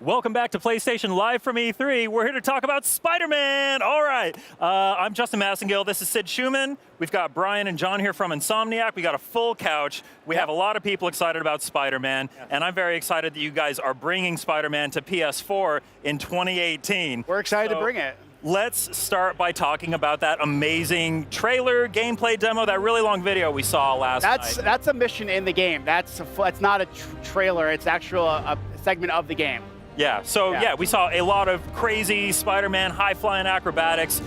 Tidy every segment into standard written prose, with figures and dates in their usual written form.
Welcome back to PlayStation Live from E3. We're here to talk about Spider-Man. All right. I'm Justin Massengill. This is Sid Schumann. We've got Brian and John here from Insomniac. We got a full couch. We have a lot of people excited about Spider-Man, and I'm very excited that you guys are bringing Spider-Man to PS4 in 2018. We're excited to bring it. Let's start by talking about that amazing trailer, gameplay demo, that really long video we saw last night. That's a mission in the game. That's not a trailer. It's actual a segment of the game. Yeah, so we saw a lot of crazy Spider-Man high-flying acrobatics.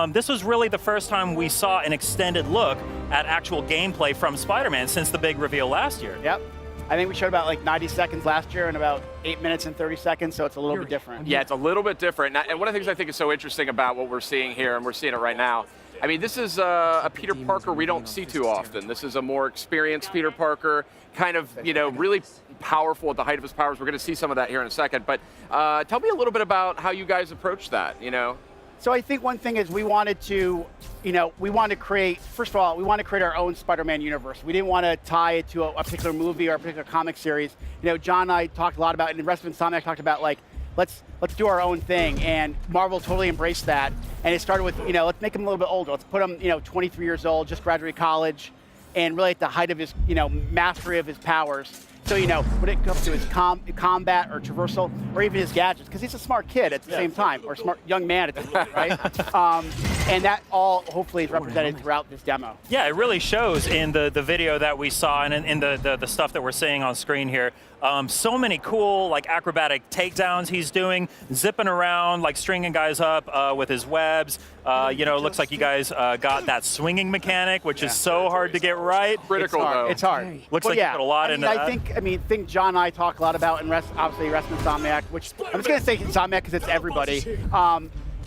This was really the first time we saw an extended look at actual gameplay from Spider-Man since the big reveal last year. Yep. I think we showed about like 90 seconds last year and about 8 minutes and 30 seconds, so it's a little bit different. Yeah, it's a little bit different. And one of the things I think is so interesting about what we're seeing here, and we're seeing it right now, I mean, this is a Peter Parker we don't see too often. This is a more experienced Peter Parker, kind of, really powerful at the height of his powers. We're going to see some of that here in a second. But tell me a little bit about how you guys approach that, So I think one thing is we wanted to create, first of all, we want to create our own Spider-Man universe. We didn't want to tie it to a particular movie or a particular comic series. John and I talked a lot about, and the rest of Insomniac talked about, like, let's do our own thing, and Marvel totally embraced that. And it started with, let's make him a little bit older. Let's put him, 23 years old, just graduated college, and really at the height of his, mastery of his powers. So, when it comes to his combat or traversal, or even his gadgets, because he's a smart kid at the same time, or smart young man at the time, right? And that all hopefully is represented throughout this demo. Yeah, it really shows in the video that we saw and in the stuff that we're seeing on screen here. So many cool, like, acrobatic takedowns he's doing, zipping around, like stringing guys up with his webs. It looks like you guys got that swinging mechanic, which is so hard to get right. Critical, though. It's hard. Looks like you put a lot into that. I think John and I talk a lot about, and obviously rest of Insomniac, which I'm just going to say Insomniac because it's everybody,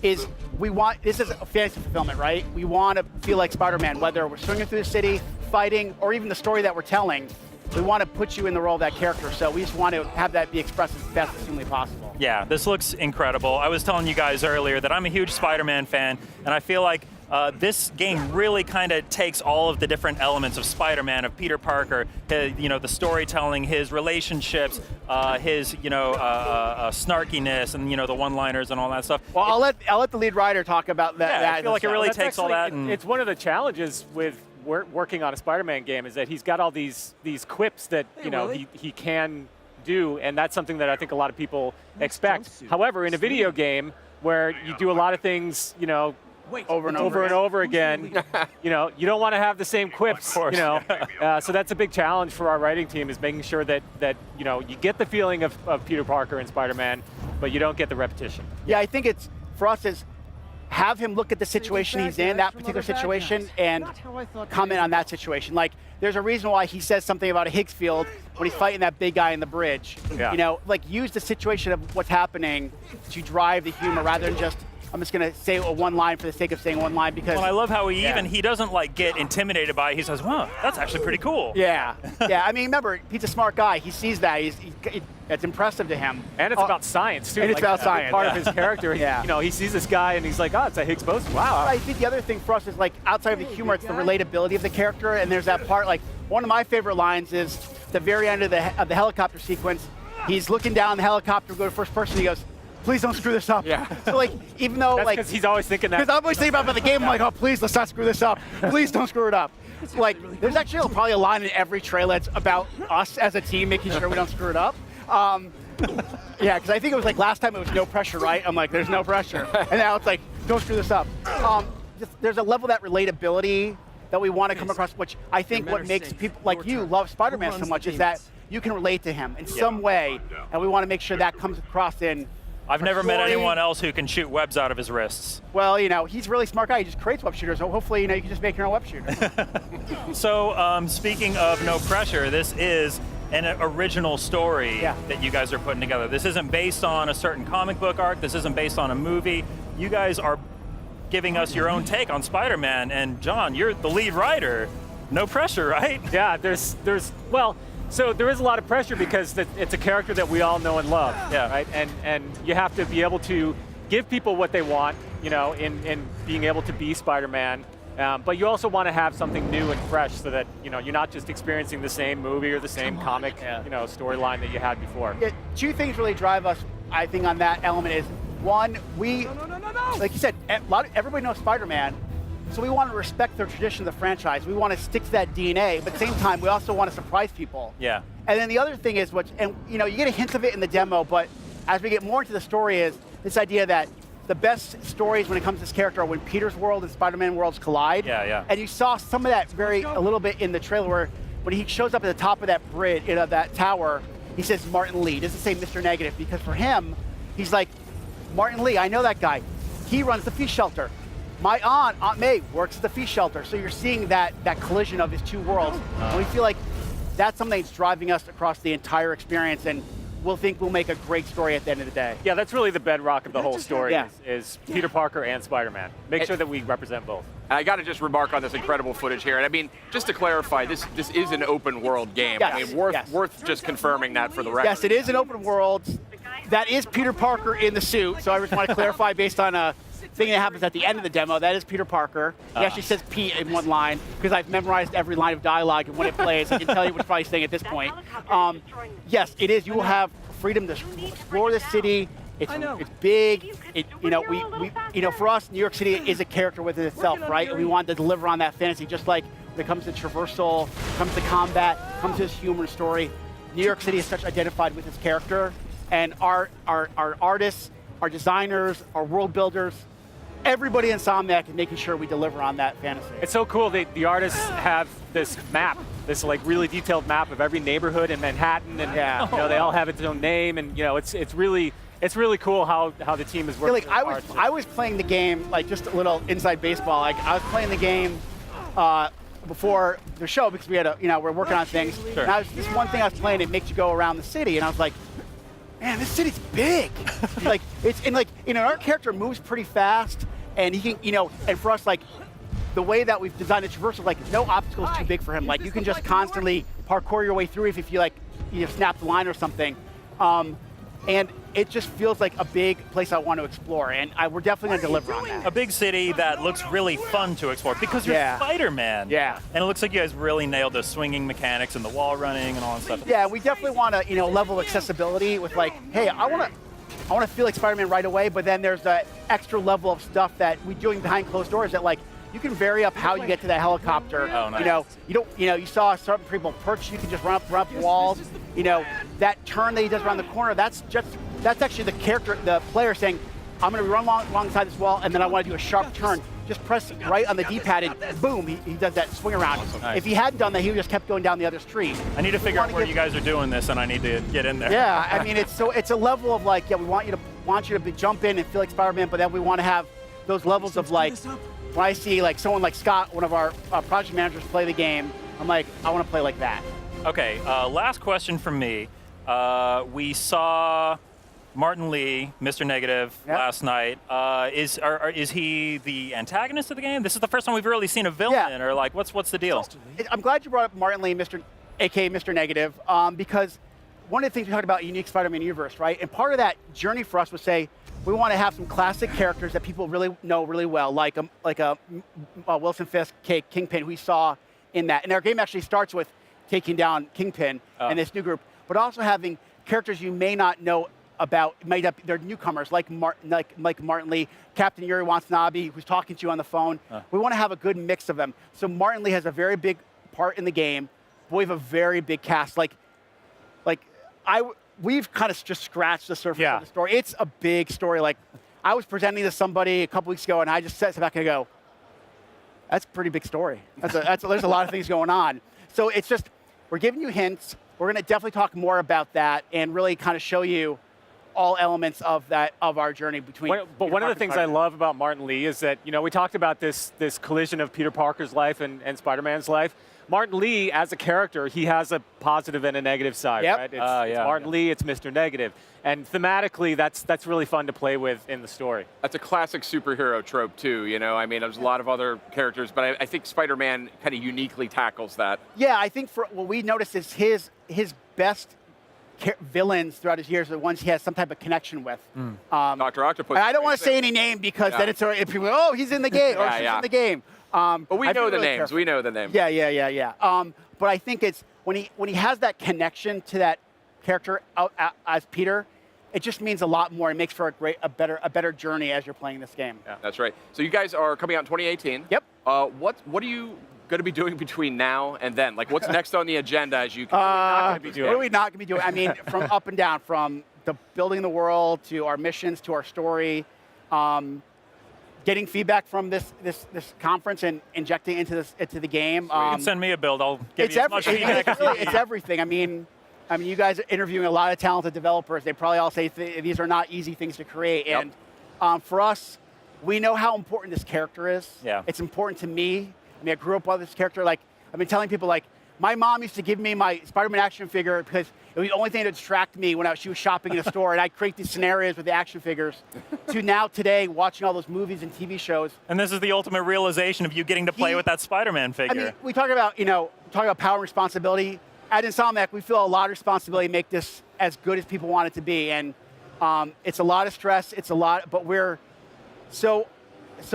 this is a fantasy fulfillment, right? We want to feel like Spider-Man, whether we're swinging through the city, fighting, or even the story that we're telling. We want to put you in the role of that character, so we just want to have that be expressed as best as humanly possible. Yeah, this looks incredible. I was telling you guys earlier that I'm a huge Spider-Man fan, and I feel like this game really kind of takes all of the different elements of Spider-Man, of Peter Parker, the storytelling, his relationships, his snarkiness, and the one-liners and all that stuff. Well, I'll let the lead writer talk about that. Yeah, I feel like it really takes all that. It's one of the challenges with working on a Spider-Man game is that he's got all these quips that he can do, and that's something that I think a lot of people expect. However, in a video game where you do a lot of things, over and over again, you don't want to have the same quips, so that's a big challenge for our writing team, is making sure that you get the feeling of Peter Parker and Spider-Man, but you don't get the repetition. Yeah, I think it's, for us, is have him look at the situation he's in, that particular situation, and comment on that situation. Like, there's a reason why he says something about a Higgs field when he's fighting that big guy in the bridge. Yeah. Use the situation of what's happening to drive the humor rather than just, I'm just going to say one line for the sake of saying one line, because... Well, I love how he doesn't, get intimidated by it. He says, wow, that's actually pretty cool. Yeah. I mean, remember, he's a smart guy. He sees that. It's impressive to him. And it's about science, too. And it's about science. Part of his character. He sees this guy, and he's like, oh, it's a Higgs boson. Wow. I think the other thing for us is, outside of the humor, it's the relatability of the character, and there's that part, one of my favorite lines is the very end of the helicopter sequence. He's looking down the helicopter, go to first person, he goes, please don't screw this up. Yeah. So even though that's because he's always thinking that. Because I'm always thinking about the game, I'm like, oh, please, let's not screw this up. Please don't screw it up. There's actually probably a line in every trailer that's about us as a team making sure we don't screw it up. Yeah, because I think it was last time it was no pressure, right? I'm like, there's no pressure. And now it's don't screw this up. There's a level of that relatability that we want to come across, which I think what makes people like you love Spider-Man so much is that you can relate to him in some way, and we want to make sure that comes across in... I've never met anyone else who can shoot webs out of his wrists. Well, he's a really smart guy. He just creates web shooters. So hopefully, you can just make your own web shooter. So, speaking of no pressure, this is an original story that you guys are putting together. This isn't based on a certain comic book arc. This isn't based on a movie. You guys are giving us your own take on Spider-Man. And John, you're the lead writer. No pressure, right? Yeah, so there is a lot of pressure because it's a character that we all know and love, right? And you have to be able to give people what they want, in being able to be Spider-Man. But you also want to have something new and fresh so that you're not just experiencing the same movie or the same comic storyline that you had before. Yeah, two things really drive us, I think, on that element is, one, like you said, everybody knows Spider-Man, so we want to respect the tradition of the franchise. We want to stick to that DNA, but at the same time, we also want to surprise people. Yeah. And then the other thing is, you get a hint of it in the demo, but as we get more into the story is this idea that the best stories when it comes to this character are when Peter's world and Spider-Man worlds collide. Yeah, yeah. And you saw some of that a little bit in the trailer where when he shows up at the top of that bridge, that tower, he says Martin Lee. He doesn't say Mr. Negative, because for him, he's like, Martin Lee, I know that guy. He runs the feast shelter. My Aunt May, works at the feast shelter. So you're seeing that collision of his two worlds. And we feel like that's something that's driving us across the entire experience, and we'll make a great story at the end of the day. Yeah, that's really the bedrock of the whole story Yeah. is Peter Parker and Spider-Man. Make sure that we represent both. I got to just remark on this incredible footage here. And I mean, just to clarify, this is an open world game. Yes, I mean, yes. worth just confirming that for the record. Yes, it is an open world. That is Peter Parker in the suit. So I just want to clarify based on a thing that happens at the end of the demo. That is Peter Parker. He actually says Pete in one line because I've memorized every line of dialogue, and when it plays, I can tell you what it's probably saying at this point. Yes, it is. You will have freedom to explore the city. It's big. For us, New York City is a character within itself, right? And we want to deliver on that fantasy, just like when it comes to traversal, comes to combat, comes to this human story. New York City is such identified with its character, and our artists, our designers, our world builders, everybody in Insomniac is making sure we deliver on that fantasy. It's so cool. The artists have this map, this like really detailed map of every neighborhood in Manhattan, and they all have its own name, and it's really cool how the team is working. Yeah, like I was playing the game, like just a little inside baseball. Like I was playing the game before the show because we had we're working on things. Sure. And this one thing I was playing, it makes you go around the city, and I was like, man, this city's big. Our character moves pretty fast, and he can, and for us, like, the way that we've designed the traversal, like, no obstacle is too big for him. Like, you can just constantly parkour your way through if you snap the line or something. And it just feels like a big place I want to explore, and we're definitely going to deliver on that. A big city that looks really fun to explore because you're Spider-Man. Yeah. And it looks like you guys really nailed the swinging mechanics and the wall running and all that stuff. Yeah, we definitely want to, level accessibility with like, hey, I want to feel like Spider-Man right away, but then there's that extra level of stuff that we're doing behind closed doors that like, you can vary up how you get to that helicopter. Oh, nice. You saw certain people perch, you can just run up walls. That turn that he does around the corner, that's actually the character, the player saying, I'm going to run alongside this wall, and then I want to do a sharp turn. Just press right on the D-pad, and boom, he does that swing around. Nice. If he hadn't done that, he would just kept going down the other street. I need to figure out where you guys are doing this, and I need to get in there. Yeah, I mean, it's a level of like, we want you to jump in and feel like Spider-Man, but then we want to have those levels of like, when I see like someone like Scott, one of our project managers, play the game, I'm like, I want to play like that. Okay, last question from me. We saw Martin Lee, Mr. Negative, last night. Is he the antagonist of the game? This is the first time we've really seen a villain, or like, what's the deal? I'm glad you brought up Martin Lee, aka Mr. Negative, because one of the things we talked about unique Spider-Man universe, right? And part of that journey for us was say, we want to have some classic characters that people really know really well, like Wilson Fisk, Kingpin, who we saw in that. And our game actually starts with taking down Kingpin and this new group, but also having characters you may not know about, they're newcomers, like Martin Lee, Captain Yuri Watanabe, who's talking to you on the phone. We want to have a good mix of them. So Martin Lee has a very big part in the game, but we have a very big cast. We've kind of just scratched the surface of the story. It's a big story. Like, I was presenting to somebody a couple weeks ago, and I just sat back and go, that's a pretty big story. There's a lot of things going on. So it's just, we're giving you hints. We're going to definitely talk more about that and really kind of show you all elements of our journey between. But one of the things I love about Martin Lee is that, we talked about this collision of Peter Parker's life and Spider-Man's life. Martin Lee, as a character, he has a positive and a negative side, right? It's Martin Lee, it's Mr. Negative. And thematically, that's really fun to play with in the story. That's a classic superhero trope, too, I mean, there's a lot of other characters, but I think Spider-Man kind of uniquely tackles that. Yeah, I think what we noticed is his best villains throughout his years, the ones he has some type of connection with. Dr. Octopus. And I don't want to say any name because then it's if people go, oh, he's in the game or she's in the game. But we I'd be know the really names. careful. We know the names. Yeah. But I think it's when he has that connection to that character as Peter, it just means a lot more. It makes for a better journey as you're playing this game. Yeah, that's right. So you guys are coming out in 2018. Yep. What are you going to be doing between now and then? Like, what's next on the agenda as you? What are we not going to be doing? I mean, from up and down, from the building the world to our missions to our story, getting feedback from this conference and injecting into the game. You can send me a build. I'll give you as much feedback as you need. It's everything. I mean, you guys are interviewing a lot of talented developers. They probably all say these are not easy things to create. Yep. And for us, we know how important this character is. Yeah. It's important to me. I mean, I grew up with this character. Like, I've been telling people, like, my mom used to give me my Spider-Man action figure because it was the only thing to distract me when she was shopping in a store, and I'd create these scenarios with the action figures. To now, today, watching all those movies and TV shows. And this is the ultimate realization of you getting to play with that Spider-Man figure. I mean, we talk about, power and responsibility. At Insomniac, we feel a lot of responsibility to make this as good as people want it to be. And it's a lot of stress. It's a lot, but we're so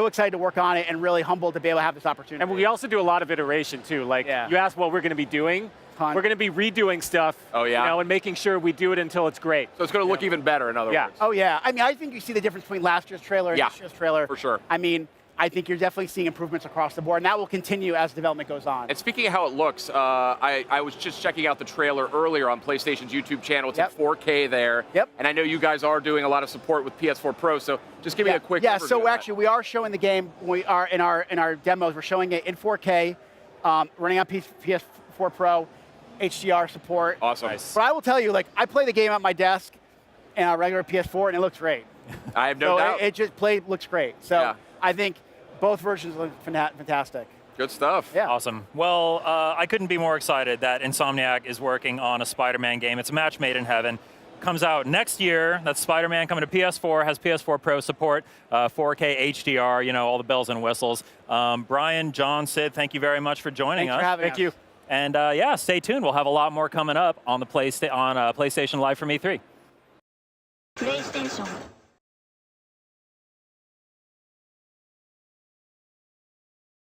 excited to work on it and really humbled to be able to have this opportunity. And we also do a lot of iteration too. Like you asked what we're going to be doing. Ton. We're going to be redoing stuff. Oh, yeah? And making sure we do it until it's great. So it's going to look even better, in other words. Oh, yeah. I mean, I think you see the difference between last year's trailer and this year's trailer. For sure. I mean, I think you're definitely seeing improvements across the board, and that will continue as development goes on. And speaking of how it looks, I was just checking out the trailer earlier on PlayStation's YouTube channel. It's in 4K there. Yep. And I know you guys are doing a lot of support with PS4 Pro, so just give me a quick overview so of that. actually we are showing the game. We are in our demos. We're showing it in 4K, running on PS4 Pro, HDR support. Awesome. Nice. But I will tell you, like, I play the game at my desk and a regular PS4, and it looks great. I have no doubt. It just looks great. So I think both versions look fantastic. Good stuff. Yeah. Awesome. Well, I couldn't be more excited that Insomniac is working on a Spider-Man game. It's a match made in heaven. Comes out next year. That's Spider-Man coming to PS4, has PS4 Pro support, 4K HDR, all the bells and whistles. Brian, John, Sid, thank you very much for joining us. Thanks for having us. Thank you. And stay tuned. We'll have a lot more coming up on the PlayStation Live from E3. PlayStation